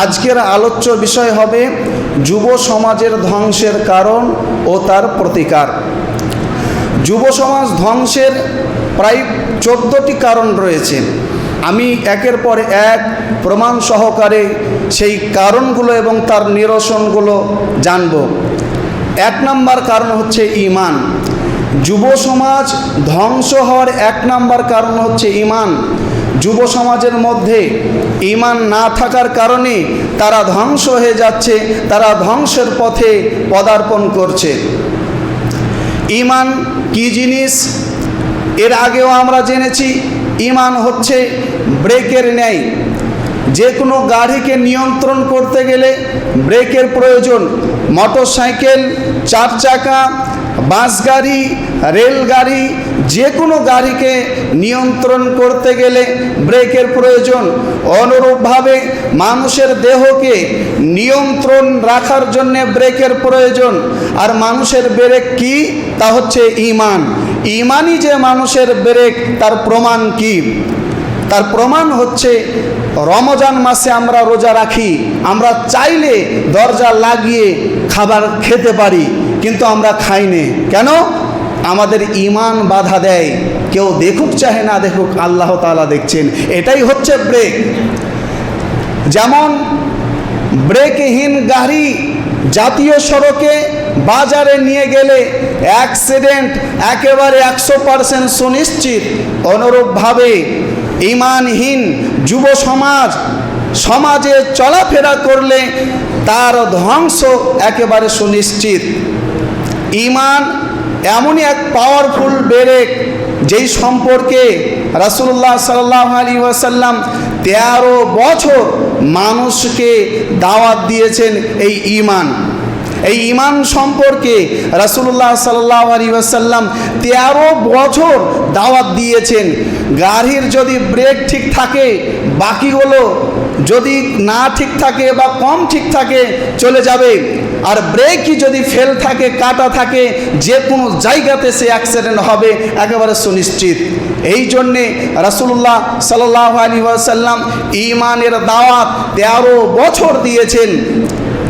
আজকের আলোচ্য বিষয় হবে যুব সমাজের ধ্বংসের কারণ ও তার প্রতিকার। যুব সমাজ ধ্বংসের প্রায় 14টি কারণ রয়েছে। আমি একের পর এক প্রমাণ সহকারে সেই কারণগুলো এবং তার নিরসনগুলো জানব। 1 নম্বর কারণ হচ্ছে ঈমান। যুব সমাজ ধ্বংস হওয়ার 1 নম্বর কারণ হচ্ছে ঈমান। যুব সমাজের মধ্যে ঈমান না থাকার কারণে তারা ধ্বংস হয়ে যাচ্ছে, তারা ধ্বংসের পথে পদার্পণ করছে। ঈমান কি জিনিস এর আগেও আমরা জেনেছি। ঈমান হচ্ছে ব্রেকের ন্যায়। যে কোনো গাড়িকে নিয়ন্ত্রণ করতে গেলে ব্রেকের প্রয়োজন। মোটরসাইকেল, 4 চাকা, বাস গাড়ি, রেলগাড়ি, যে কোনো গাড়িকে নিয়ন্ত্রণ করতে গেলে ব্রেকের প্রয়োজন। অনুরূপভাবে মানুষের দেহকে নিয়ন্ত্রণ রাখার জন্যে ব্রেকের প্রয়োজন। আর মানুষের ব্রেক কি? তা হচ্ছে ঈমান। ঈমানই যে মানুষের ব্রেক, তার প্রমাণ কি? তার প্রমাণ হচ্ছে রমজান মাসে আমরা রোজা রাখি, আমরা চাইলে দরজা লাগিয়ে খাবার খেতে পারি, কিন্তু আমরা খাই না। কেন? আমাদের ঈমান বাধা দেয়। কেউ দেখুক চাহে না দেখুক, আল্লাহ তাআলা দেখছেন। এটাই হচ্ছে ব্রেক। যেমন ব্রেকহীন গাড়ি জাতীয় সড়কে বাজারে নিয়ে গেলে অ্যাক্সিডেন্ট একেবারে 100% সুনিশ্চিত। অনুরূপভাবে ঈমানহীন যুব সমাজে চলাফেরা করলে তার ধ্বংস একেবারে সুনিশ্চিত। ঈমান এমনই এক পাওয়ারফুল ব্রেক, যেই সম্পর্কে রাসূলুল্লাহ সাল্লাল্লাহু আলাইহি ওয়াসাল্লাম 13 বছর মানুষকে দাওয়াত দিয়েছেন এই ঈমান। এই ঈমান সম্পর্কে রাসূলুল্লাহ সাল্লাল্লাহু আলাইহি ওয়াসাল্লাম 13 বছর দাওয়াত দিয়েছেন। গাড়ির যদি ব্রেক ঠিক থাকে, বাকিগুলো যদি না ঠিক থাকে বা কম ঠিক থাকে চলে যাবে। আর ব্রেকই যদি ফেল থাকে, কাটা থাকে, যে কোনো জায়গাতে সে অ্যাক্সিডেন্ট হবে একেবারে সুনিশ্চিত। এই জন্যে রাসূলুল্লাহ সাল্লাল্লাহু আলাইহি ওয়াসাল্লাম ঈমানের দাওয়াত 13 বছর দিয়েছেন।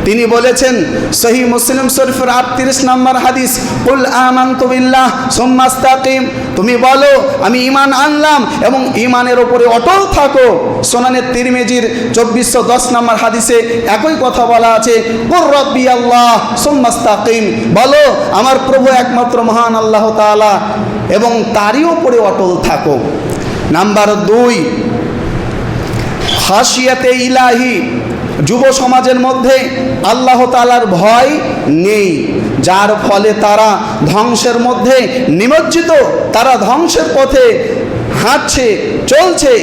তিনি বলেছেন সহিহ মুসলিম শরীফের 38 নম্বর হাদিস, কুল আমানতু বিল্লাহ সুম্মা ইসতাকিম, তুমি বলো আমি ঈমান আনলাম এবং ঈমানের উপরে অটল থাকো। সুনানে তিরমিজির 2410 নম্বর হাদিসে একই কথা বলা আছে, কুর রাব্বি আল্লাহ সুম্মা ইসতাকিম, বলো আমার প্রভু একমাত্র মহান আল্লাহ তাআলা এবং তারই উপরে অটল থাকো। নাম্বার 2, খাশিয়াতে ইলাহি। যুব সমাজের মধ্যে আল্লাহ তাআলার ভয় নেই, যার ফলে তারা ধ্বংসের মধ্যে নিমজ্জিত, তারা ধ্বংসের পথে হাঁটছে, চলছে।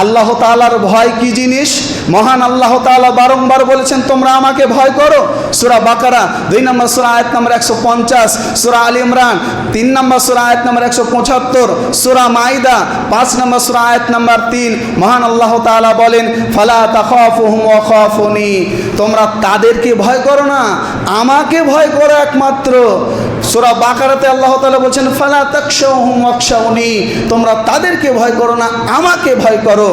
আল্লাহ তাআলার ভয় কি জিনিস? মহান আল্লাহ তাআলা বারংবার বলেছেন তোমরা আমাকে ভয় করো। সূরা বাকারা 2 নম্বর সূরা আয়াত নম্বর 150, সূরা আল ইমরান 3 নম্বর সূরা আয়াত নম্বর 175, সূরা মাইদা 5 নম্বর সূরা আয়াত নম্বর 3। মহান আল্লাহ তাআলা বলেন ফালা তাখাফুহুম ওয়া খাফুনি, তোমরা তাদেরকে ভয় করো না, আমাকে ভয় করো একমাত্র। সূরা বাকারাতে আল্লাহ তাআলা বলেন ফালা তাখশাউহুম ওয়াখশাউনি, তোমরা তাদেরকে ভয় করো না, আমাকে ভয় করো।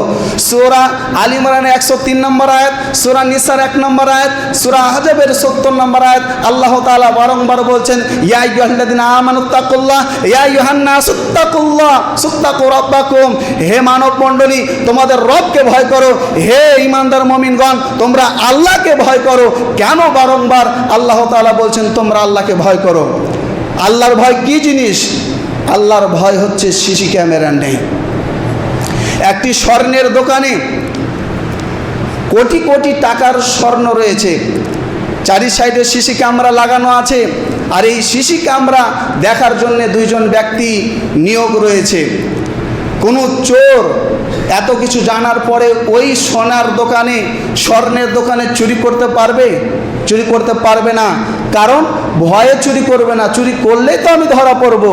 সূরা আল ইমরানের 103 নম্বর আয়াত, সূরা নিসার 1 নম্বর আয়াত, সূরা আহজাবের 70 নম্বর আয়াত আল্লাহ তাআলা বারংবার বলছেন ইয়া আইয়ুহাল্লাযিনা আমানুত্তাকুল্লাহ ইয়া আইয়ুহান নাসুত্তাকুল্লাহ সুত্তাকু রাব্বাকুম, হে মানব মণ্ডলী তোমাদের রবকে ভয় করো, হে ঈমানদার মুমিনগণ তোমরা আল্লাহকে ভয় করো। কেন বারংবার আল্লাহ তাআলা বলছেন তোমরা আল্লাহকে ভয় করো? আল্লাহর ভয় কি জিনিস? আল্লাহর ভয় হচ্ছে সিসি ক্যামেরা নেই। একটি স্বর্ণের দোকানে কোটি কোটি টাকার স্বর্ণ রয়েছে, চারি সাইডে সিসি ক্যামেরা লাগানো আছে, আর এই সিসি ক্যামেরা দেখার জন্য 2 জন ব্যক্তি নিয়োগ রয়েছে। কোনো চোর এত কিছু জানার পরে ওই সোনার দোকানে, স্বর্ণের দোকানে চুরি করতে পারবে? চুরি করতে পারবে না, কারণ ভয়ে চুরি করবে না, চুরি করলেই তো আমি ধরা পড়ব।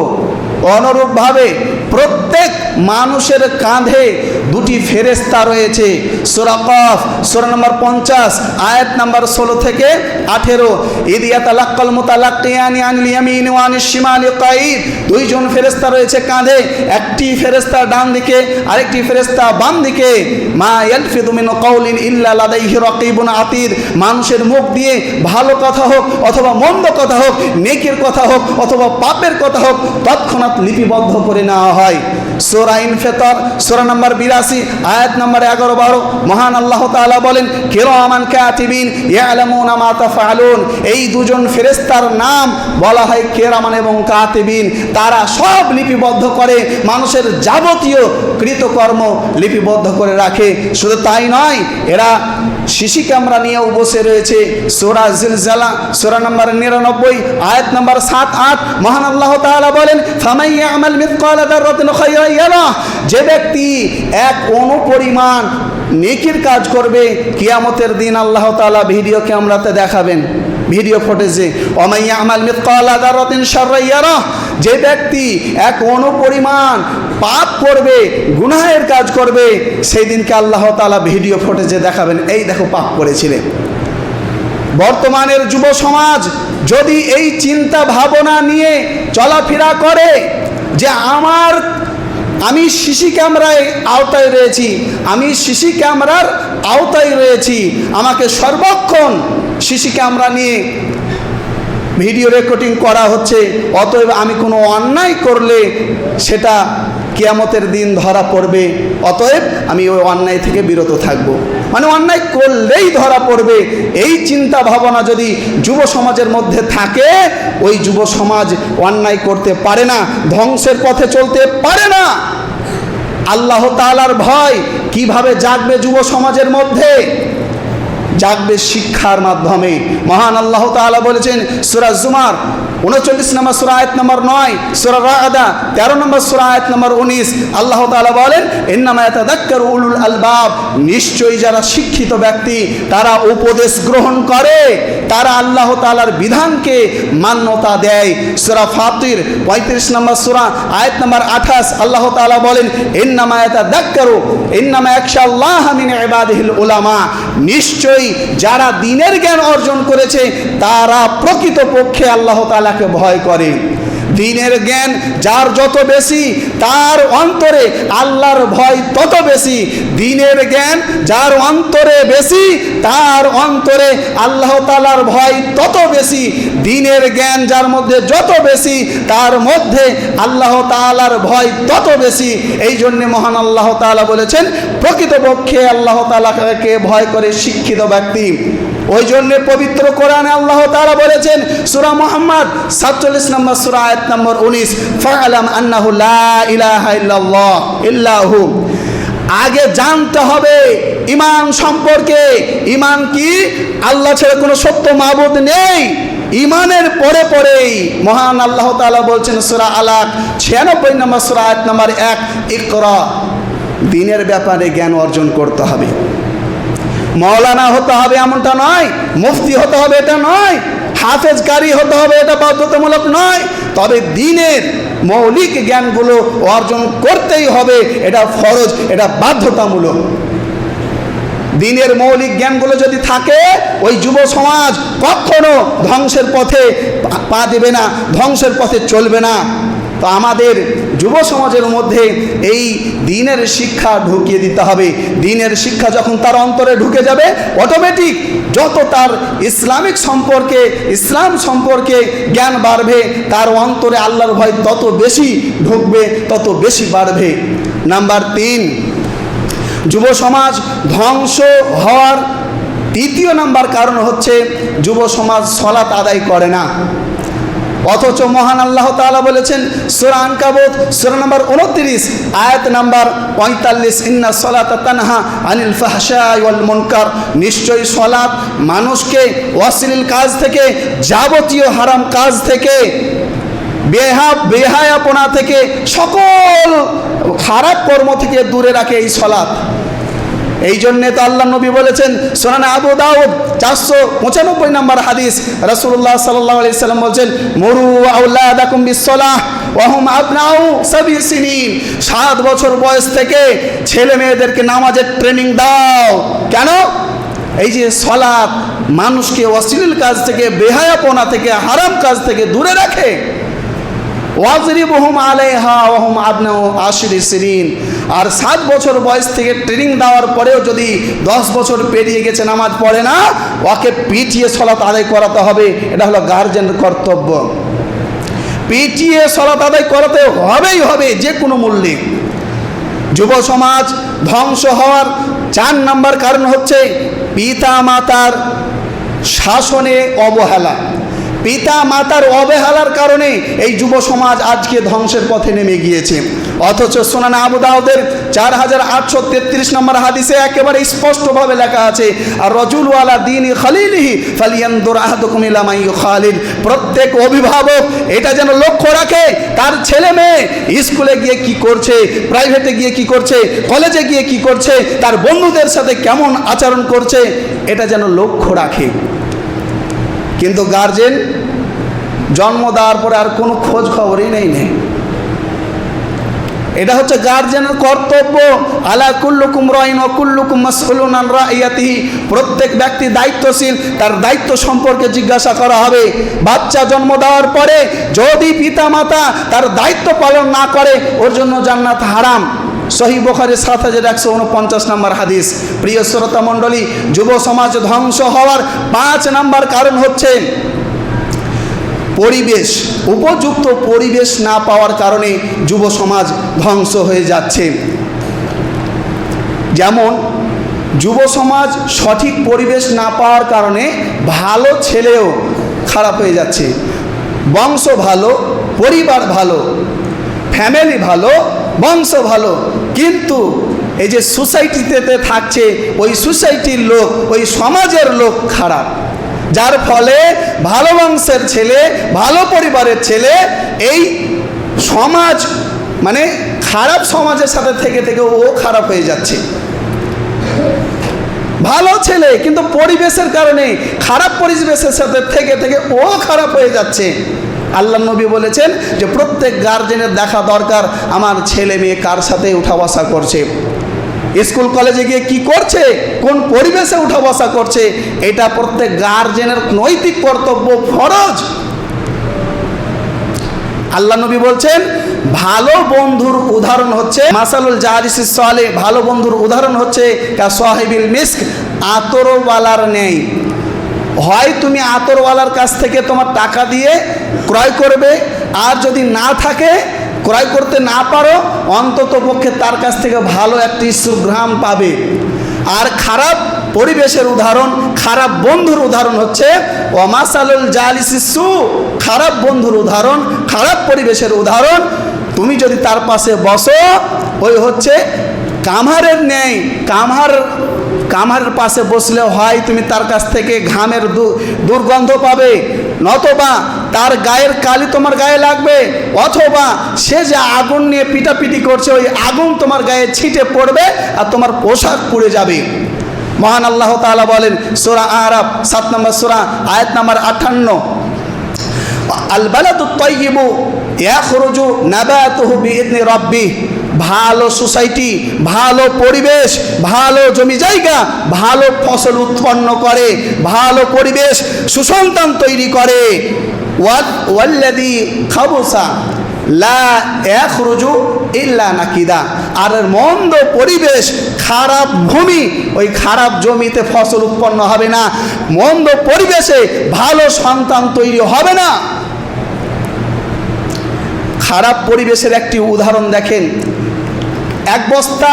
অনুরূপভাবে প্রত্যেক মানুষের কাঁধে দুটি ফেরেশতা রয়েছে। সূরা কফ সূরা নম্বর 50 আয়াত নম্বর 16 থেকে 18, ইদ ইয়াতালাক্কাল মুতালাক্কিয়ানি আনিল ইয়ামিনি ওয়া আনিশ শিমালি কাঈদ। দুইজন ফেরেশতা রয়েছে কাঁধে, একটি ফেরেশতা ডান দিকে, আরেকটি ফেরেশতা বাম দিকে। মা ইয়ালফিযু মিন কাউলিন ইল্লা লাদাইহি রাকীবুন আতীদ। মানুষের মুখ দিয়ে ভালো কথা হোক অথবা মন্দ কথা হোক, নেকির কথা হোক অথবা পাপের কথা হোক, তৎক্ষণাৎ লিপিবদ্ধ করে নেওয়া হয়। সূরা ইনফিতার সূরা নম্বর 82 আয়াত নম্বর 11-12 মহান আল্লাহ তাআলা বলেন, কিরামান কাতিবিন ইয়ালামুনা মা তাফআলুন। এই দুজন ফেরেশতার নাম বলা হয় কিরামান এবং কাতিবিন। তারা সব লিপিবদ্ধ করে, মানুষের যাবতীয় কৃতকর্ম লিপিবদ্ধ করে রাখে। শুধু তাই নয়, এরা শিশি ক্যামেরা নিয়েও বসে রয়েছে। সূরা জিলজালা সূরা নম্বর 99 আয়াত নম্বর 7-8 মহান আল্লাহ তাআলা বলেন, ফামান ইয়ামাল মিসকালা যাররাতিন খায়রান ইয়ারাহ। যে ব্যক্তি এক অণু পরিমাণ নেকির কাজ করবে, কিয়ামতের দিন আল্লাহ তাআলা ভিডিও ক্যামেরাতে দেখাবেন, ভিডিও ফুটেজে। ওয়া ইয়ামাল মিসকালা যাররাতিন শাররান ইয়ারাহ। যে ব্যক্তি এক অণু পরিমাণ পাপ করবে, গুনাহের কাজ করবে, সেই দিনকে আল্লাহ তাআলা ভিডিও ফুটেজে দেখাবেন, এই দেখো পাপ করেছিলে। বর্তমানের যুব সমাজ যদি এই চিন্তা ভাবনা নিয়ে চলাফেরা করে যে আমি সিসি ক্যামেরায় আওতায় রয়েছি, আমি সিসি ক্যামেরার আওতায় রয়েছি, আমাকে সর্বক্ষণ সিসি ক্যামেরা নিয়ে ভিডিও রেকর্ডিং করা হচ্ছে, অতএব আমি কোনো অন্যায় করলে সেটা কিয়ামতের দিন ধরা পড়বে, অতএব আমি ওই অন্যায় থেকে বিরত থাকব। মানে অন্যায় করলেই ধরা পড়বে, এই চিন্তা ভাবনা যদি যুব সমাজের মধ্যে থাকে, ওই যুব সমাজ অন্যায় করতে পারে না, ধ্বংসের পথে চলতে পারে না। আল্লাহ তাআলার ভয় কিভাবে জাগবে যুব সমাজের মধ্যে? জাগবে শিক্ষার মাধ্যমে। মহান আল্লাহ তাআলা বলেছেন সূরা জুমার 39 নম্বর সূরা আয়াত নম্বর 9, সূরা রা'দা 13 নম্বর সূরা আয়াত নম্বর 19 আল্লাহ তাআলা বলেন, ইন্নামা ইয়াতাযাক্কারু উলুল আলবাব। নিশ্চয়ই যারা শিক্ষিত ব্যক্তি তারা উপদেশ গ্রহণ করে, তারা আল্লাহ তাআলার বিধানকে মান্যতা দেয়। সূরা ফাতির 35 নম্বর সূরা আয়াত নম্বর 28 আল্লাহ তাআলা বলেন, ইন্নামা ইয়াখশাল্লাহা মিন ইবাদিহিল উলামা। নিশ্চয়ই যারা দ্বীনের জ্ঞান অর্জন করেছে তারা প্রকৃতপক্ষে আল্লাহ তাআলাকে ভয় করে। দ্বীনের জ্ঞান যার যত বেশি, তার অন্তরে আল্লাহর ভয় তত বেশি। দ্বীনের জ্ঞান যার অন্তরে বেশি, তার অন্তরে আল্লাহ তাআলার ভয় তত বেশি। দ্বীনের জ্ঞান যার মধ্যে যত বেশি, তার মধ্যে আল্লাহ তাআলার ভয় তত বেশি। এই জন্যে মহান আল্লাহ তাআলা বলেছেন, প্রকৃতপক্ষে আল্লাহ তাআলাকে ভয় করে শিক্ষিত ব্যক্তি। ওই জন্যে পবিত্র কোরআনে আল্লাহ তাআলা বলেছেন সূরা মুহাম্মদ 47 নম্বর সূরা আয়াত নম্বর 19, ফা'লাম আন্নাহু লা ইলাহা ইল্লাল্লাহ ইল্লাহু। আগে জানতে হবে ঈমান সম্পর্কে। ঈমান কি? আল্লাহ ছাড়া কোনো সত্য মাবুদ নেই। ঈমানের পরে পরেই মহান আল্লাহ তাআলা বলছেন সূরা আলাক 96 নম্বর সূরা আয়াত নম্বর 1, ইকরা। দ্বীনের ব্যাপারে জ্ঞান অর্জন করতে হবে। মৌলানা হতে হবে এমনটা নয়, মুফতি হতে হবে এটা নয়, হাফেজ কারি হতে হবে এটা বাধ্যতামূলক নয়, তবে দ্বীনের মৌলিক জ্ঞানগুলো অর্জন করতেই হবে, এটা ফরজ, এটা বাধ্যতামূলক। দ্বীনের মৌলিক জ্ঞানগুলো যদি থাকে, ওই যুব সমাজ কখনো ধ্বংসের পথে পা দেবে না, ধ্বংসের পথে চলবে না। তো আমাদের যুব সমাজের মধ্যে এই দ্বীনের শিক্ষা ঢুকিয়ে দিতে হবে। দ্বীনের শিক্ষা যখন তার অন্তরে ঢুকে যাবে, অটোমেটিক যত তার ইসলামিক সম্পর্কে, ইসলাম সম্পর্কে জ্ঞান বাড়বে, তার অন্তরে আল্লাহর ভয় তত বেশি ঢুকবে, তত বেশি বাড়বে। নাম্বার 3, যুব সমাজ ধ্বংস হওয়ার তৃতীয় নাম্বার কারণ হচ্ছে যুব সমাজ সালাত আদায় করে না। অথচ মহান আল্লাহ তাআলা বলেছেন সূরা আনকাবুত সূরা নম্বর 29 আয়াত নম্বর 45, ইন্না সলাতা তানহা আনিল ফাহশাই ওয়াল মুনকার। নিশ্চয়ই সালাত মানুষকে অশ্লীল কাজ থেকে, যাবতীয় হারাম কাজ থেকে, বেহায়াপনা থেকে, সকল খারাপ কর্ম থেকে দূরে রাখে এই সালাত। এই জন্যে তো আল্লাহ নবী বলেছেন, সুনানে আবু দাউদ 495 নম্বর হাদিস, রাসূলুল্লাহ সাল্লাল্লাহু আলাইহি সাল্লাম বলছেন, মুরু আওলাদাকুম বিসসালাহ ওয়া হুম আবনাউ 7 সিনিন। 7 বছর বয়স থেকে ছেলে মেয়েদেরকে নামাজের ট্রেনিং দাও। কেন? এই যে সালাত মানুষকে অশ্লীল কাজ থেকে, বেহায়াপনা থেকে, হারাম কাজ থেকে দূরে রাখে। ওয়াজরিবুহুম আলাইহা ওয়া হুম আবনাউ 10 সিনিন। আর 7 বছর বয়স থেকে ট্রেনিং দেওয়ার পরেও যদি 10 বছর পেরিয়ে গেছে নামাজ পড়ে না, ওকে পিটিয়ে সালাত আদায় করাতে হবে। এটা হলো গার্জেনের কর্তব্য। পিটিয়ে সালাত আদায় করাতে হবেই হবে, যে কোনো মূল্যে। যুব সমাজ ধ্বংস হওয়ার 4 নম্বর কারণ হচ্ছে পিতা মাতার শাসনে অবহেলা। পিতা মাতার অবহেলার কারণে এই যুব সমাজ আজকে ধ্বংসের পথে নেমে গিয়েছে। অথচ সুনানে আবু দাউদের 4833 নম্বর হাদিসে একেবারে স্পষ্টভাবে লেখা আছে, আর রজুল ওয়ালা দীনি খালিলিহি ফালিয়ানদুর আহাদুকুম ইলা মান ইউখালিল। প্রত্যেক অভিভাবক এটা যেন লক্ষ্য রাখে, তার ছেলে মেয়ে স্কুলে গিয়ে কি করছে, প্রাইভেটে গিয়ে কি করছে, কলেজে গিয়ে কি করছে, তার বন্ধুদের সাথে কেমন আচরণ করছে, এটা যেন লক্ষ্য রাখে। কিন্তু গার্জেন জন্ম দেওয়ার পরে আর কোনো খোঁজ খবরই নেই। এটা হচ্ছে গার্জেনের কর্তব্য। আলা কুল্লুকুম রাইন ওয়া কুল্লুকুম মাসউলুন আন রাইয়াতিহি। প্রত্যেক ব্যক্তি দায়িত্বশীল, তার দায়িত্ব সম্পর্কে জিজ্ঞাসা করা হবে। বাচ্চা জন্ম দেওয়ার পরে যদি পিতা মাতা তার দায়িত্ব পালন না করে, ওর জন্য জান্নাত হারাম। সহিহ বুখারী 7149 নম্বর হাদিস। প্রিয় শ্রোতা মণ্ডলী, যুব সমাজ ধ্বংস হওয়ার 5 নম্বর কারণ হচ্ছে পরিবেশ। উপযুক্ত পরিবেশ না পাওয়ার কারণে যুব সমাজ ধ্বংস হয়ে যাচ্ছে। যেমন যুব সমাজ সঠিক পরিবেশ না পাওয়ার কারণে ভালো ছেলেও খারাপ হয়ে যাচ্ছে। বংশ ভালো, পরিবার ভালো, ফ্যামিলি ভালো, বংশ ভালো, কিন্তু এই যে সোসাইটিতে থাকছে, ওই সোসাইটির লোক, ওই সমাজের লোক খারাপ। যার ফলে ভালো বংশের ছেলে, ভালো পরিবারের ছেলে এই সমাজ মানে খারাপ সমাজের সাথে থেকে থেকে ও খারাপ হয়ে যাচ্ছে। ভালো ছেলে কিন্তু পরিবেশের কারণে, খারাপ পরিবেশের সাথে থেকে থেকে ও খারাপ হয়ে যাচ্ছে। আল্লাহ নবী বলেছেন যে প্রত্যেক গার্জেনের দেখা দরকার, আমার ছেলে মেয়ে কার সাথে উঠা বসা করছে, স্কুল কলেজে গিয়ে কি করছে, কোন পরিবেশে উঠা বসা করছে, এটা প্রত্যেক গার্জেনের নৈতিক কর্তব্য, ফরজ। আল্লাহ নবী বলছেন ভালো বন্ধুর উদাহরণ হচ্ছে মাসালুল জালিসিস সালেহ। ভালো বন্ধুর উদাহরণ হচ্ছে কা সাহিবিল মিস্ক, আতরওয়ালার ন্যায়। হয় তুমি আতরওয়ালার কাছ থেকে তোমার টাকা দিয়ে ক্রয় করবে, আর যদি না থাকে, ক্রয় করতে না পারো, অন্তত পক্ষে তার কাছ থেকে ভালো একটি সুঘ্রাণ পাবে। আর খারাপ পরিবেশের উদাহরণ, খারাপ বন্ধুর উদাহরণ হচ্ছে ওয়ামাসালুল জালিসিস সু। খারাপ বন্ধুর উদাহরণ, খারাপ পরিবেশের উদাহরণ, তুমি যদি তার পাশে বসো, ওই হচ্ছে কামহারের ন্যায়। কামহারের পাশে বসলে হয় তুমি তার কাছ থেকে ঘামের দুর্গন্ধ পাবে, নতবা তার গায়ের কালি তোমার গায়ে লাগবে, অথবা সে যে আগুন নিয়ে পিটাপিটি করছে, ওই আগুন তোমার গায়ে ছিটে পড়বে আর তোমার পোশাক পুড়ে যাবে। মহান আল্লাহ তাআলা বলেন সূরা আরাফ 7 নম্বর সূরা আয়াত নম্বর 58, আল বালাদুত তাইয়্যিবু ইয়াখরুজু নাবাতুহু বিইذনি রাব্বিহ। ভালো সোসাইটি, ভালো পরিবেশ, ভালো জমি জায়গা ভালো ফসল উৎপন্ন করে, ভালো পরিবেশ সুসন্তান তৈরি করে। ওয়াল্লাযী খাবুসা লা ইয়াখরুজু ইল্লা নাকিদা। আর মন্দ পরিবেশ, খারাপ ভূমি, ওই খারাপ জমিতে ফসল উৎপন্ন হবে না, মন্দ পরিবেশে ভালো সন্তান তৈরি হবে না। খারাপ পরিবেশের একটি উদাহরণ দেখেন। এক বস্তা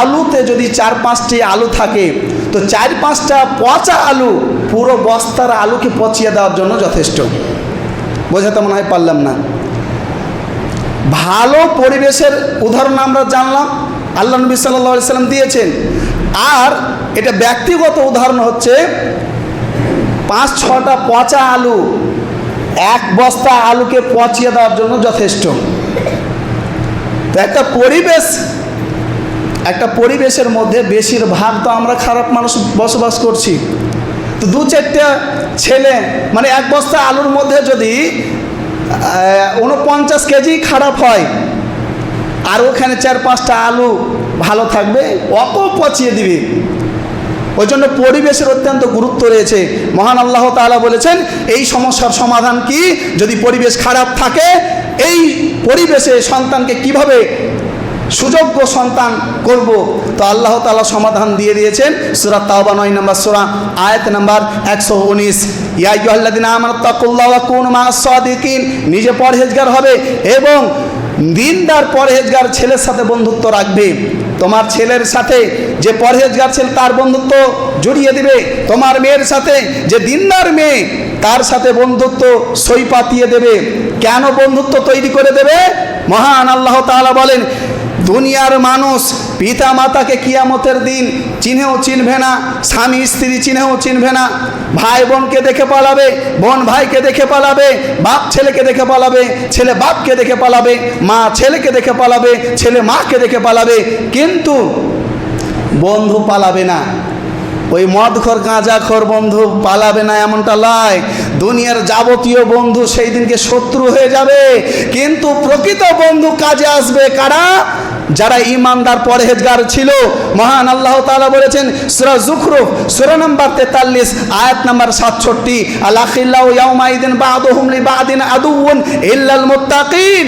আলুতে যদি 4-5টি আলু থাকে, তো 4-5টা পচা আলু পুরো বস্তার আলুকে পচিয়ে দেওয়ার জন্য যথেষ্ট। বোঝাতে মনে হয় পারলাম না। ভালো পরিবেশের উদাহরণ আমরা জানলাম, আল্লাহ নবী সাল্লাল্লাহু আলাইহি সাল্লাম দিয়েছেন। আর এটা ব্যক্তিগত উদাহরণ হচ্ছে 5-6টা পচা আলু এক বস্তা আলুকে পচিয়ে দেওয়ার জন্য যথেষ্ট। তো একটা পরিবেশ, একটা পরিবেশের মধ্যে বেশিরভাগ তো আমরা খারাপ মানুষ বসবাস করছি। তো দু চারটা ছেলে মানে এক বস্তা আলুর মধ্যে যদি 49 কেজি খারাপ হয়, আর ওখানে 4-5টা আলু ভালো থাকবে, অত পচিয়ে দিবে। ওই জন্য পরিবেশের অত্যন্ত গুরুত্ব রয়েছে। মহান আল্লাহ তাআলা বলেছেন এই সমস্যার সমাধান কি, যদি পরিবেশ খারাপ থাকে এই পরিবেশে সন্তানকে কিভাবে সুযোগ্য সন্তান করব, তো আল্লাহ তাআলা সমাধান দিয়ে দিয়েছেন। সূরা তাওবা 9 নম্বর সূরা আয়াত নাম্বার 119, ইয়া আইয়ুহাল্লাযিনা আমানু তাকুল্লাহ ওয়া কুনু মা'আস সাদিকিন, নিজে পরহেজগার হবে এবং দিনদার পরহেজগার ছেলের সাথে বন্ধুত্ব রাখবে। তোমার ছেলের সাথে যে পরহেজগার ছেলে তার বন্ধুত্ব জড়িয়ে দিবে, তোমার মেয়ের সাথে যে দিনদার মেয়ে তার সাথে বন্ধুত্ব সই পাতিয়ে দেবে। কেন বন্ধুত্ব তৈরি করে দেবে? মহান আল্লাহ তাআলা বলেন দুনিয়ার মানুষ পিতা মাতাকে কিয়ামতের দিন চিনেও চিনবে না, স্বামী স্ত্রী চিনেও চিনবে না, ভাই বোনকে দেখে পালাবে, বোন ভাইকে দেখে পালাবে, বাপ ছেলেকে দেখে পালাবে, ছেলে বাপকে দেখে পালাবে, মা ছেলেকে দেখে পালাবে, ছেলে মাকে দেখে পালাবে, কিন্তু বন্ধু পালাবে না। ওই মদখোর গাঁজাখোর বন্ধু পালাবে না এমনটা নয়। দুনিয়ার যাবতীয় বন্ধু সেই দিনকে শত্রু হয়ে যাবে, কিন্তু প্রকৃত বন্ধু কাজে আসবে কারা? যারা ঈমানদার পরহেজগার ছিল। মহান আল্লাহ তাআলা বলেছেন সূরা যুখরুফ সূরা নাম্বার 43 আয়াত নাম্বার 67, আল আখিল্লাহু ইয়াউমাইদিন বা'দুহুম লিবা'দিন আদুউন ইল্লাল মুত্তাকিন।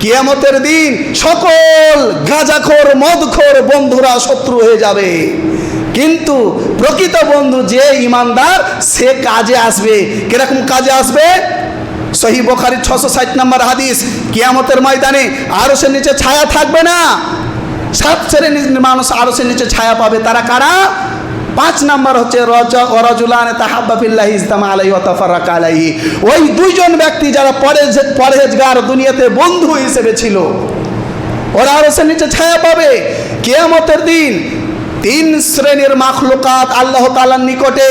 কিয়ামতের দিন সকল গাঁজাখোর মদখোর বন্ধুরা শত্রু হয়ে যাবে, কিন্তু প্রকৃত বন্ধু যে ঈমানদার সে কাজে আসবে। কিরকম কাজে আসবে? সহিহ বুখারীর 660 নম্বর হাদিস, কিয়ামতের ময়দানে আরশের নিচে ছায়া থাকবে না, 7 শ্রেণীর মানুষ আরশের নিচে ছায়া পাবে। তারা কারা? 5 নাম্বার হচ্ছে রাজুলান তাহাব্বা ফিল্লাহি ইজতামা আলাইহি ওয়া তাফাররাকা আলাইহি। ওই দুইজন ব্যক্তি যারা পরহেজগার দুনিয়াতে বন্ধু হিসেবে ছিল, ওরা আরশের নিচে ছায়া পাবে। কিয়ামতের দিন 3 শ্রেণীর মাখলুকাত আল্লাহ তাআলার নিকটে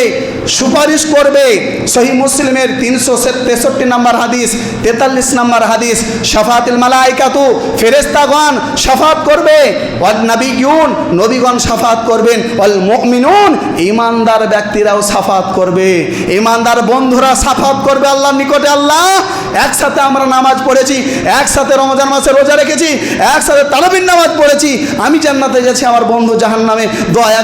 সুপারিশ করবে। সহিহ মুসলিমের 363 নম্বর হাদিস, 43 নম্বর হাদিস, শাফাআতুল মালায়েকাতু ফেরেশতাগণ শাফাত করবে, ওয়ান নাবিয়ুন নবীগণ শাফাত করবেন, ওয়াল মুমিনুন ঈমানদার ব্যক্তিরাও শাফাত করবে, ঈমানদার বন্ধুরা শাফাত করবে আল্লাহর নিকটে। আল্লাহ একসাথে আমরা নামাজ পড়েছি, একসাথে রমজান মাসে রোজা রেখেছি, একসাথে তারাবির নামাজ পড়েছি, আমি জান্নাতে গেছি, আমার বন্ধু জাহান্নামে, দয়া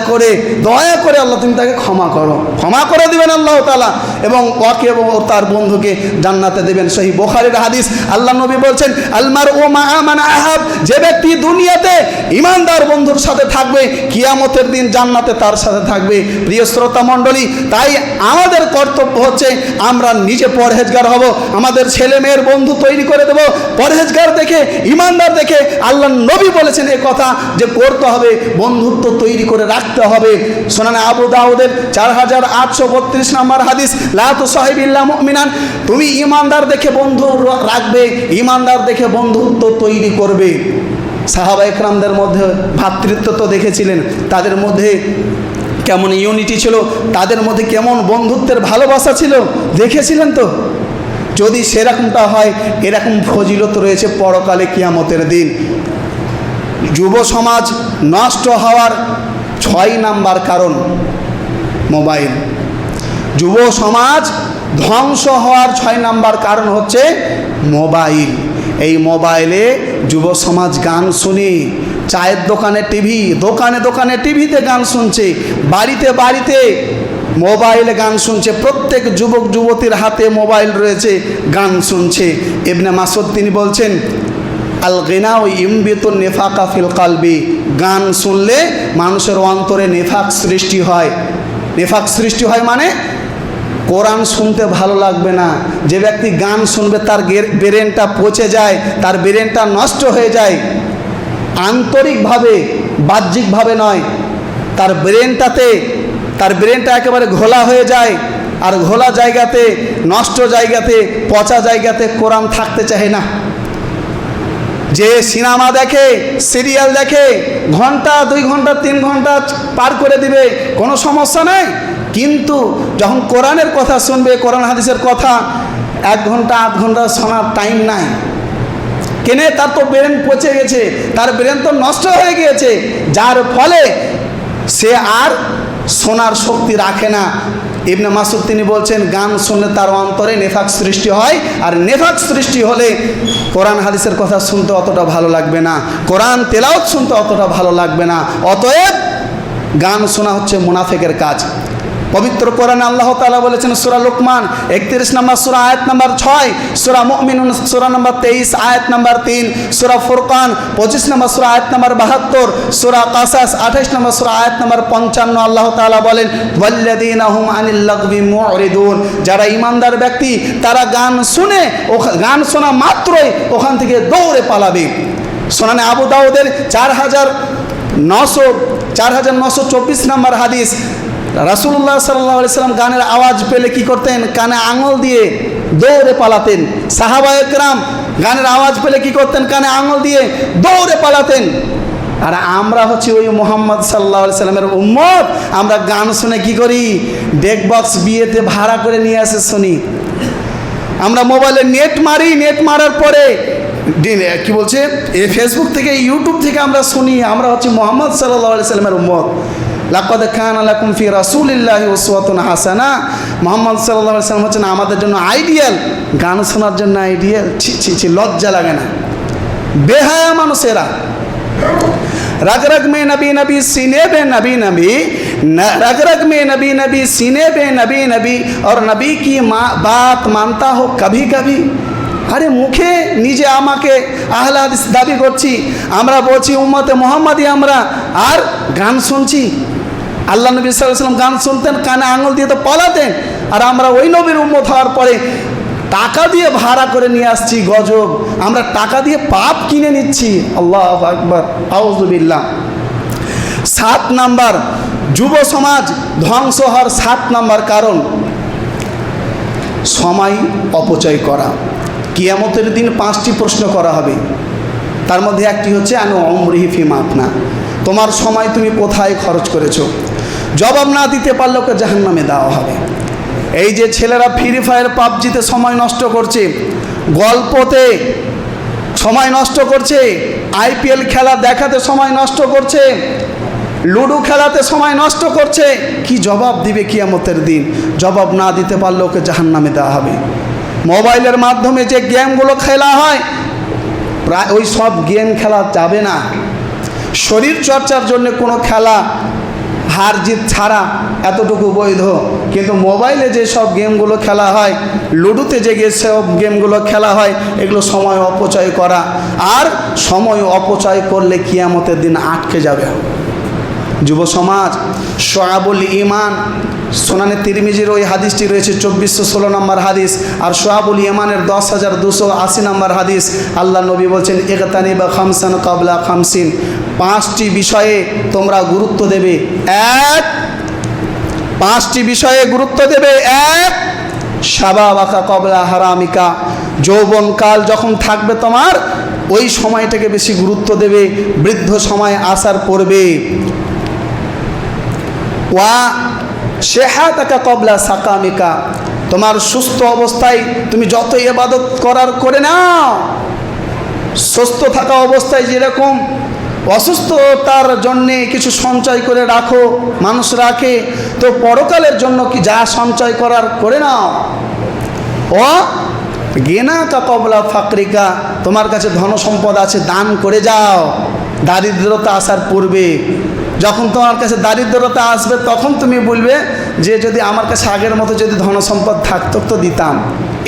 করে আল্লাহ তুমি তাকে ক্ষমা করে দিবেন আল্লাহ তাআলা, এবং ওকে এবং তার বন্ধুকে জান্নাতে দেবেন। সহিহ বুখারীর হাদিস, আল্লাহ নবী বলছেন আল মারউ মা'a মান আহাব, যে ব্যক্তি দুনিয়াতে ঈমানদার বন্ধুর সাথে থাকবে কিয়ামতের দিন জান্নাতে তার সাথে থাকবে। প্রিয় শ্রোতা মণ্ডলী, তাই আমাদের কর্তব্য হচ্ছে আমরা নিজে পরহেজগার হব, আমাদের ছেলে মেয়ের বন্ধু তৈরি করে দেব পরহেজগার দেখে, ঈমানদার দেখে। আল্লাহ নবী বলেছেন এই কথা যে করতে হবে, বন্ধুত্ব তৈরি করে রাখতে হবে। সুনানে আবু দাউদের 4832 নম্বর হাদিস, লা তুসাহিব ইল্লা মুমিনান, তুমি ঈমানদার দেখে বন্ধু রাখবে, ঈমানদার দেখে বন্ধুত্ব তৈরি করবে। সাহাবায়ে কেরামদের মধ্যে ভ্রাতৃত্ব তো দেখেছিলেন, তাদের মধ্যে কেমন ইউনিটি ছিল, তাদের মধ্যে কেমন বন্ধুত্বের ভালোবাসা ছিল, দেখেছিলেন তো। যদি সেরকমটা হয়, এরকম ফজিলত রয়েছে পরকালে কিয়ামতের দিন। যুব সমাজ নষ্ট হওয়ার 6 নাম্বার কারণ মোবাইল। যুব সমাজ ধ্বংস হওয়ার 6 নাম্বার কারণ হচ্ছে মোবাইল। এই মোবাইলে যুব সমাজ গান শুনে, চায়ের দোকানে টিভি, দোকানে টিভিতে গান শুনছে, বাড়িতে মোবাইলে গান শুনছে, প্রত্যেক যুবক যুবতীর হাতে মোবাইল রয়েছে, গান শুনছে। ইবনে মাসউদ তিনি বলছেন আল গিনাউ ইমবিতুন নিফাকা ফিল কলবি, গান শুনলে মানুষের অন্তরে নেফাক সৃষ্টি হয়। নেফাক সৃষ্টি হয় মানে কোরআন শুনতে ভালো লাগবে না। যে ব্যক্তি গান শুনবে তার ব্রেনটা পচে যায়, তার ব্রেনটা নষ্ট হয়ে যায়, আন্তরিকভাবে বাহ্যিকভাবে নয়, তার ব্রেনটা একেবারে ঘোলা হয়ে যায়। আর ঘোলা জায়গাতে, নষ্ট জায়গাতে, পচা জায়গাতে কোরআন থাকতে চায় না। যে সিনেমা দেখে, সিরিয়াল দেখে, ঘন্টা 2 ঘন্টা 3 ঘন্টা পার করে দিবে, কোনো সমস্যা নাই, কিন্তু যখন কোরআনের কথা শুনবে, কোরআন হাদিসের কথা, 1 ঘন্টা 8 ঘন্টা শোনার টাইম নাই। কেনে তার তো ব্রেন পচে গেছে, তার ব্রেন তো নষ্ট হয়ে গিয়েছে, যার ফলে সে আর শোনার শক্তি রাখে না। ইবনে মাসুদ তিনি বলছেন, গান শুনলে তার অন্তরে নেফাক সৃষ্টি হয়, আর নেফাক সৃষ্টি হলে কোরআন হাদিসের কথা শুনতে অতটা ভালো লাগবে না, কোরআন তেলাওয়াত শুনতে অতটা ভালো লাগবে না। অতএব গান শোনা হচ্ছে মুনাফিকের কাজ। পবিত্র কোরআনে আল্লাহ তাআলা বলেছেন সূরা লুকমান 31 নম্বর সূরা আয়াত নম্বর 6, সূরা মুমিনুন সূরা নম্বর 23 আয়াত নম্বর 3, সূরা ফুরকান 25 নম্বর সূরা আয়াত নম্বর 72, সূরা কাসাস 28 নম্বর সূরা আয়াত নম্বর 55 আল্লাহ তাআলা বলেন ওয়াল্লাযীনা হুম আনিল লাগবি মুরিদুন, যারা ঈমানদার ব্যক্তি তারা গান শুনে গান শোনা মাত্রই ওখান থেকে দৌড়ে পালাবে। সুনানে আবু দাউদের 4924 নম্বর হাদিস, রাসূলুল্লাহ সাল্লাল্লাহু আলাইহি সাল্লাম গানের আওয়াজ পেলে কি করতেন? কানে আঙুল দিয়ে দৌড়ে পালাতেন। সাহাবায়ে কেরাম গানের আওয়াজ পেলে কি করতেন? কানে আঙুল দিয়ে দৌড়ে পালাতেন। আর আমরা হচ্ছে ওই মুহাম্মদ সাল্লাল্লাহু আলাইহি সাল্লামের উম্মত, আমরা গান শুনে কি করি? ডেক বক্স বিয়েতে ভাড়া করে নিয়ে আসে শুনি। আমরা মোবাইলে নেট মারি, নেট মারার পরে কি বলছে এই ফেসবুক থেকে ইউটিউব থেকে আমরা শুনি। আমরা হচ্ছে মুহাম্মদ সাল্লাল্লাহু আলাইহি সাল্লামের উম্মত। লাকাদ কানা লাকুম ফি রাসূলিল্লাহি উসওয়াতুন হাসানা, মুহাম্মদ সাল্লাল্লাহু আলাইহি সাল্লাম হচ্ছেন আমাদের জন্য আইডিয়াল, গান শোনার জন্য আইডিয়াল। ছি, লজ্জা লাগে না? বেহায়া মানুষেরা। रग रग में नबी नबी सीने बे नबी नबी, रग रग में नबी नबी सीने बे नबी नबी, और नबी की बात मानता हो कभी कभी। আরে মুখে নিজে আমাকে আহলে হাদিস দাবি করছি, আমরা বলছি উম্মতে মুহাম্মাদি আমরা, আর গান শুনছি। আল্লাহ নবী সাল্লাল্লাহু আলাইহি ওয়াসাল্লাম গান শুনতেন, কানে আঙুল দিয়ে তো পালাতেন, আর আমরা ওই নবীর উম্মত হওয়ার পরে টাকা দিয়ে ভাড়া করে নিয়ে আসছি। গজব, আমরা টাকা দিয়ে পাপ কিনে নিচ্ছি। আল্লাহু আকবার, আউযু বিল্লাহ। 7 নাম্বার যুব সমাজ ধ্বংস হওয়ার 7 নাম্বার কারণ সময় অপচয় করা। কিয়ামতের দিন 5টি প্রশ্ন করা হবে, তার মধ্যে একটি হচ্ছে আনু উমরিহি ফিমা আফনা, তোমার সময় তুমি কোথায় খরচ করেছো। জবাব না দিতে পারলে ওকে জাহান্নামে দেওয়া হবে। এই যে ছেলেরা ফ্রি ফায়ার পাবজিতে সময় নষ্ট করছে, গল্পতে সময় নষ্ট করছে, আইপিএল খেলা দেখাতে সময় নষ্ট করছে, লুডো খেলাতে সময় নষ্ট করছে, কি জবাব দিবে কিয়ামতের দিন? জবাব না দিতে পারলে ওকে জাহান্নামে দেওয়া হবে। মোবাইলের মাধ্যমে যে গেমগুলো খেলা হয়, প্রায় ওই সব গেম খেলা যাবে না। শরীর চর্চার জন্য কোনো খেলা হার জিত ছাড়া এতটুকু বৈধ, কিন্তু মোবাইলে যে সব গেমগুলো খেলা হয়, লুডোতে যে সব গেমগুলো খেলা হয়, এগুলো সময় অপচয় করা। আর সময় অপচয় করলে কিয়ামতের দিন আটকে যাবে। যুব সমাজ শোয়াবুল ইমান, সুনানে তিরমিজির ওই হাদিসটি রয়েছে 2416 নম্বর হাদিস, আর শোয়াবুল ইমানের 10280 নম্বর হাদিস। আল্লাহ নবী বলছেন ইগতানিবা খামসান কাবলা খামসিন, 5টি বিষয়ে তোমরা গুরুত্ব দেবে। 5টি বিষয়ে গুরুত্ব দেবে। 1, শাবাবাকা কবলা হারামিকা, যৌবনকাল যখন থাকবে তোমার, ওই সময়টাকে বেশি গুরুত্ব দেবে, বৃদ্ধ সময় আসার পূর্বে। ওয়া শেহাতাকা কবলা সাকামিকা, তোমার সুস্থ অবস্থায় তুমি যত ইবাদত করার করে নাও। সুস্থ থাকা অবস্থায় যেরকম অসুস্থতার জন্যে কিছু সঞ্চয় করে রাখো, মানুষ রাখে, তো পরকালের জন্য কি যা সঞ্চয় করার করে নাও। ও গেনা কা কবলা ফাকরিকা, তোমার কাছে ধন সম্পদ আছে, দান করে যাও দারিদ্রতা আসার পূর্বে। যখন তোমার কাছে দারিদ্রতা আসবে তখন তুমি বলবে যে যদি আমার কাছে আগের মতো যদি ধন সম্পদ থাকতো তো দিতাম,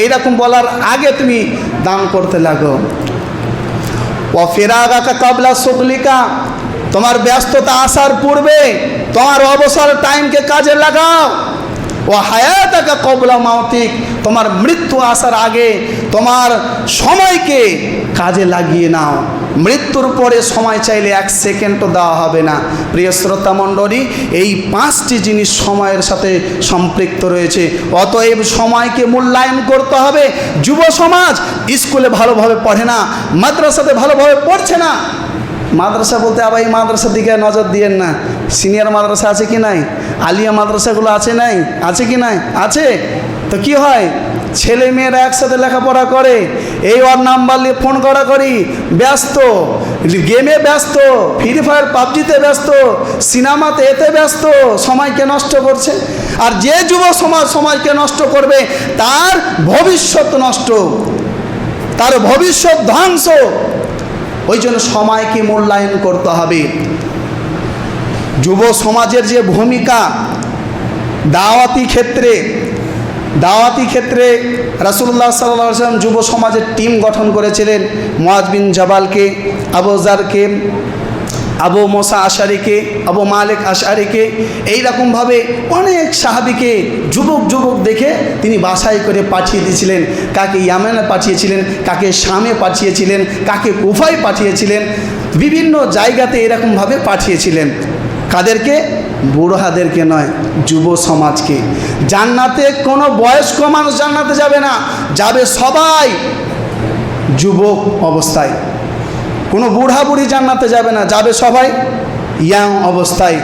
এরকম বলার আগে তুমি দান করতে লাগো। ও ফেরাগাকা কবলা শুগলিকা, তোমার ব্যস্ততা আসার পূর্বে তোমার অবসর টাইমকে কাজে লাগাও। ও হায়াতাকা কবলা মাউতিক, তোমার মৃত্যু আসার আগে তোমার সময়কে কাজে লাগিয়ে নাও। মৃত্যুর পরে সময় চাইলে 1 সেকেন্ডও দেওয়া হবে না। প্রিয় শ্রোতা মণ্ডলী, এই 5টি জিনিস সময়ের সাথে সম্পৃক্ত রয়েছে। অতএব সময়কে মূল্যায়ন করতে হবে। যুব সমাজ স্কুলে ভালোভাবে পড়ে না, মাদ্রাসাতে ভালোভাবে পড়ছে না। মাদ্রাসা বলতে আবার এই মাদ্রাসার দিকে নজর দিয়েন না, সিনিয়র মাদ্রাসা আছে কি নাই? আলিয়া মাদ্রাসাগুলো আছে নাই? আছে কি নাই? আছে। তো কি হয়, ছেলে মেয়েরা একসাথে লেখাপড়া করে, এই ওর নাম্বার নিয়ে ফোন করি, ব্যস্ত, গেমে ব্যস্ত, ফ্রি ফায়ার পাবজিতে ব্যস্ত, সিনেমাতে এতে ব্যস্ত, সময়কে নষ্ট করছে। আর যে যুব সমাজ সময়কে নষ্ট করবে তার ভবিষ্যৎ নষ্ট, তার ভবিষ্যৎ ধ্বংস। ওই জন্য সময়কে মূল্যায়ন করতে হবে। যুব সমাজের যে ভূমিকা দাওয়াতি ক্ষেত্রে রাসূলুল্লাহ সাল্লাল্লাহু আলাইহি ওয়াসাল্লাম যুব সমাজের টিম গঠন করেছিলেন। মুআয বিন জাবালকে, আবু যারকে, আবু মুসা আশআরীকে, আবু মালিক আশআরীকে, এইরকমভাবে অনেক সাহাবীকে যুবক দেখে তিনি বাছাই করে পাঠিয়ে দিয়েছিলেন। কাকে ইয়ামেনে পাঠিয়েছিলেন, কাকে শামে পাঠিয়েছিলেন, কাকে কুফায় পাঠিয়েছিলেন, বিভিন্ন জায়গাতে এরকমভাবে পাঠিয়েছিলেন। কাদেরকে? বুড়াদেরকে নয়, যুব সমাজকে। জান্নাতে কোনো বয়স্ক মানুষ জান্নাতে যাবে না, যাবে সবাই যুবক অবস্থায়। কোনো বুড়া বুড়ি জান্নাতে যাবে না, যাবে সবাই ইয়াং অবস্থায়।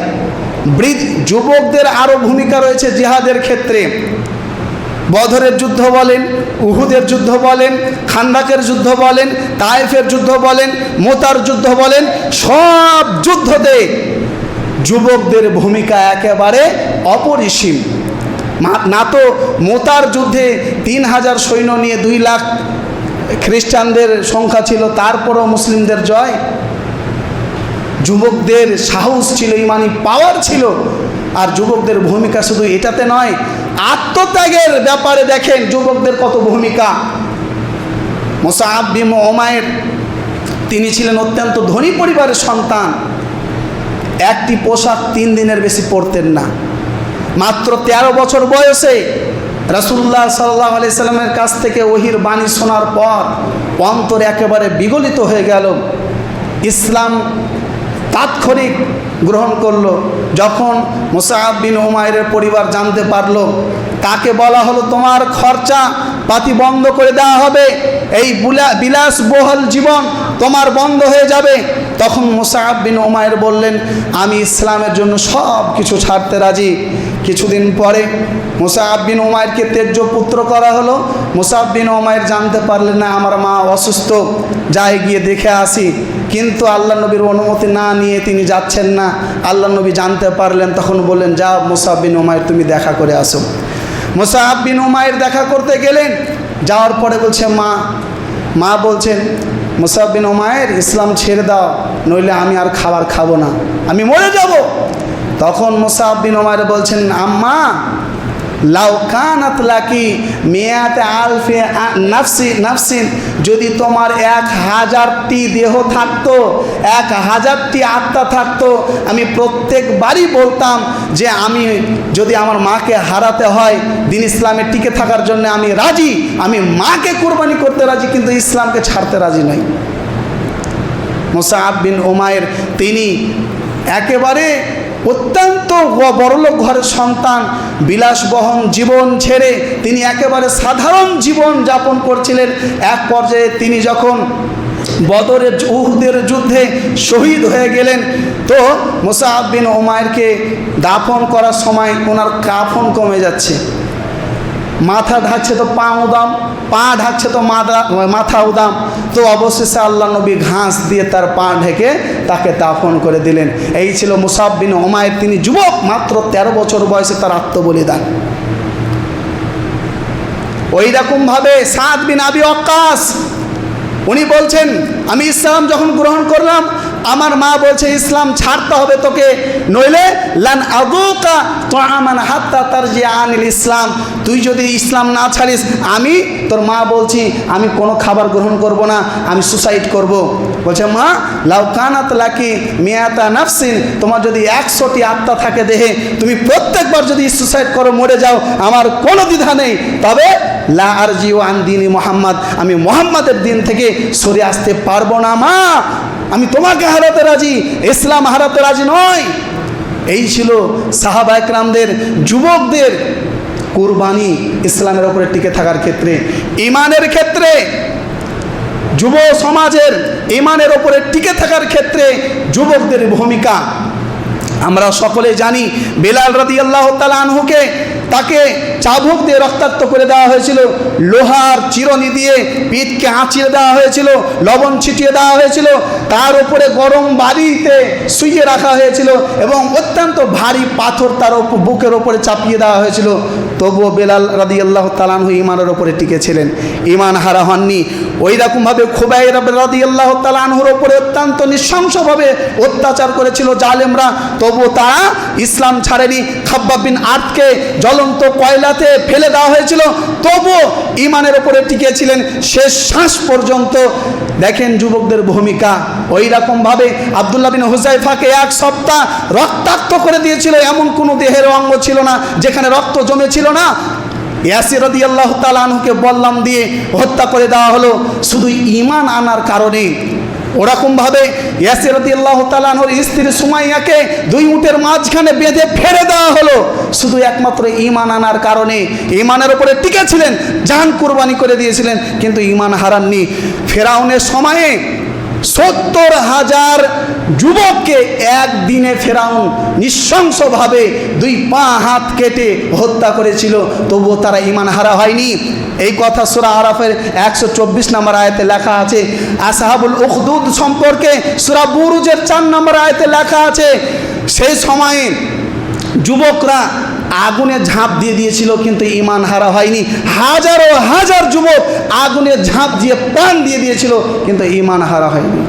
যুবকদের আরও ভূমিকা রয়েছে জিহাদের ক্ষেত্রে। বদরের যুদ্ধ বলেন, উহুদের যুদ্ধ বলেন, খান্দাকের যুদ্ধ বলেন, তায়েফের যুদ্ধ বলেন, মোতার যুদ্ধ বলেন, সব যুদ্ধতে যুবকদের ভূমিকা একেবারে অপরিসীম। না তো মোতার যুদ্ধে 3000 সৈন্য নিয়ে 2 লাখ খ্রিস্টানদের সংখ্যা ছিল, তারপরও মুসলিমদের জয়। যুবকদের সাহস ছিল, ইমানি পাওয়ার ছিল। আর যুবকদের ভূমিকা শুধু এটাতে নয়, আত্মত্যাগের ব্যাপারে দেখেন যুবকদের কত ভূমিকা। মুসআব বিন উমাইর তিনি ছিলেন অত্যন্ত ধনী পরিবারের সন্তান। একটি পোশাক 3 দিনের বেশি পরতেন না। মাত্র 13 বছর বয়সে রাসূলুল্লাহ সাল্লাল্লাহু আলাইহি সাল্লামের কাছ থেকে ওহীর বাণী শোনার পর অন্তর একেবারে বিগলিত হয়ে গেল। ইসলাম তাৎক্ষণিক গ্রহণ করলো। যখন মুসআব বিন উমাইরের পরিবার জানতে পারলো, তাকে বলা হলো তোমার খরচা পাতি বন্ধ করে দেওয়া হবে, এই বিলাসবহুল জীবন তোমার বন্ধ হয়ে যাবে। তখন মুসআব বিন উমাইর বললেন, আমি ইসলামের জন্য সব কিছু ছাড়তে রাজি। কিছুদিন পরে মুসআব বিন উমাইরকে তেজ্য পুত্র করা হলো। মুসআব বিন উমাইর জানতে পারলেন না আমার মা অসুস্থ, যাই গিয়ে দেখে আসি। কিন্তু আল্লাহ নবীর অনুমতি না নিয়ে তিনি যাচ্ছেন না। আল্লাহ নবী জানতে পারলেন, তখন বললেন যাও মুসআব বিন উমাইর তুমি দেখা করে আসো। মুসআব বিন উমাইর দেখা করতে গেলেন। যাওয়ার পরে বলছে মা বলছেন, মুসআব বিন উমাইর ইসলাম ছেড়ে দাও, নইলে আমি আর খাবার খাবো না, আমি মরে যাব। তখন মুসআব বিন উমাইর বলছেন, আম্মা লাউ কানাত লাকি মিয়াতে আলফে নাফসিন, যদি তোমার 1000টি দেহ থাকতো, 1000টি আত্মা থাকতো, আমি প্রত্যেকবারই বলতাম যে আমি যদি আমার মাকে হারাতে হয় দিন ইসলামে টিকে থাকার জন্য আমি রাজি, আমি মাকে কুরবানি করতে রাজি, কিন্তু ইসলামকে ছাড়তে রাজি নই। মুসআব বিন উমাইর তিনি একেবারে অত্যন্ত বড়লোক ঘরের সন্তান, বিলাসবহুল জীবন ছেড়ে তিনি একেবারে সাধারণ জীবন যাপন করছিলেন। এক পর্যায়ে তিনি যখন বদরের উহুদের যুদ্ধে শহীদ হয়ে গেলেন, তো মুসআব বিন উমাইরকে দাফন করার সময় ওনার কাফন কমে যাচ্ছে। মাথা ঢাকছে তো পা উদাম, পা ঢাকছে তো মাথা উদাম। তো অবশেষে আল্লাহ নবী ঘাস দিয়ে তার পা ঢেকে তাকে দাফন করে দিলেন। এই ছিল মুসআব বিন উমাইর। তিনি যুবক, মাত্র 13 বছর বয়সে তার আত্মবলিদান। ওই রকমভাবে সাদ বিন আবি ওয়াক্কাস উনি বলছেন, আমি ইসলাম যখন গ্রহণ করলাম আমার মা বলছে ইসলাম ছাড়তে হবে তোকে, নইলে লান আযুকা তুআমান হাত্তা তারজিআ আনিল ইসলাম, তুই যদি ইসলাম না ছাড়িস আমি তোর মা বলছি আমি কোনো খাবার গ্রহণ করব না, আমি সুসাইড করব। বলছে মা লাউ কানাত লাকি মিয়াতা নাফসিন, তোমার যদি 100টি আত্মা থাকে দেহে, তুমি প্রত্যেকবার যদি সুসাইড করো মরে যাও, আমার কোনো দ্বিধা নেই, তবে লা আরজিউ আন দিনি মুহাম্মদ, আমি মুহাম্মাদের দিন থেকে সরে আসতে পারবো না মা, আমি তোমাকে হারাতে রাজি, ইসলাম হারাতে রাজি নয়। এই ছিল সাহাবা একরামদের, যুবকদের কুরবানি ইসলামের উপরে টিকে থাকার ক্ষেত্রে। ইমানের ক্ষেত্রে যুব সমাজের ইমানের উপরে টিকে থাকার ক্ষেত্রে যুবকদের ভূমিকা। আমরা সকলে জানি বেলাল রাদিয়াল্লাহু তাআলা আনহুকে তাকে চাবুক দিয়ে রক্তাক্ত করে দেওয়া হয়েছিল, লোহার চিরুনি দিয়ে পিঠকে আঁচিয়ে দেওয়া হয়েছিল, লবণ ছিটিয়ে দেওয়া হয়েছিল, তার উপরে গরম বালিতে শুইয়ে রাখা হয়েছিল এবং অত্যন্ত ভারী পাথর তার বুকের ওপরে চাপিয়ে দেওয়া হয়েছিল। তবুও বেলাল রাদিয়াল্লাহু তাআলা আনহু ঈমানের ওপরে টিকেছিলেন, ঈমান হারা হননি। ওই রকমভাবে খুবাইব রাদিয়াল্লাহু তাআলা আনহুর ওপরে অত্যন্ত নৃশংসভাবে অত্যাচার করেছিল জালেমরা, তবুও তারা ইসলাম ছাড়েনি। খাব্বাব বিন আরদকে জ্বলন্ত কয়লাতে ফেলে দেওয়া হয়েছিল, তবুও ঈমানের ওপরে টিকেছিলেন শেষ শ্বাস পর্যন্ত। দেখেন যুবকদের ভূমিকা। ওই রকমভাবে আব্দুল্লাহ বিন হুযায়ফাকে এক সপ্তাহ রক্তাক্ত করে দিয়েছিল, এমন কোনো দেহের অঙ্গ ছিল না যেখানে রক্ত জমেছিল না। ইয়াসির রাদিয়াল্লাহু তাআলা আনহুকে বল্লাম দিয়ে হত্যা করে দেওয়া হলো শুধু ঈমান আনার কারণে। ওরকমভাবে ইয়াসির রাদিয়াল্লাহু তাআলা আনহুর স্ত্রী সুমাইয়াকে দুই উটের মাঝখানে বেঁধে ফেলে দেওয়া হলো শুধু একমাত্র ঈমান আনার কারণে। ঈমানের উপরে টিকেছিলেন, জান কুরবানি করে দিয়েছিলেন, কিন্তু ঈমান হারাননি। ফেরাউনের সময়ে 70,000 যুবককে একদিনে ফেরাউন নৃশংসভাবে 2 পা হাত কেটে হত্যা করেছিল, তবুও তারা ঈমান হারা হয়নি। এই কথা সূরা আরাফের 124 নম্বর আয়াতে লেখা আছে। আসহাবুল উখদুদ সম্পর্কে সূরা বুরুজের 4 নম্বর আয়াতে লেখা আছে, সেই সময়ে যুবকরা আগুনে ঝাঁপ দিয়ে দিয়েছিল কিন্তু ঈমান হারা হয়নি। হাজারো হাজার যুবক আগুনে ঝাঁপ দিয়ে প্রাণ দিয়ে দিয়েছিল কিন্তু ঈমান হারা হয়নি।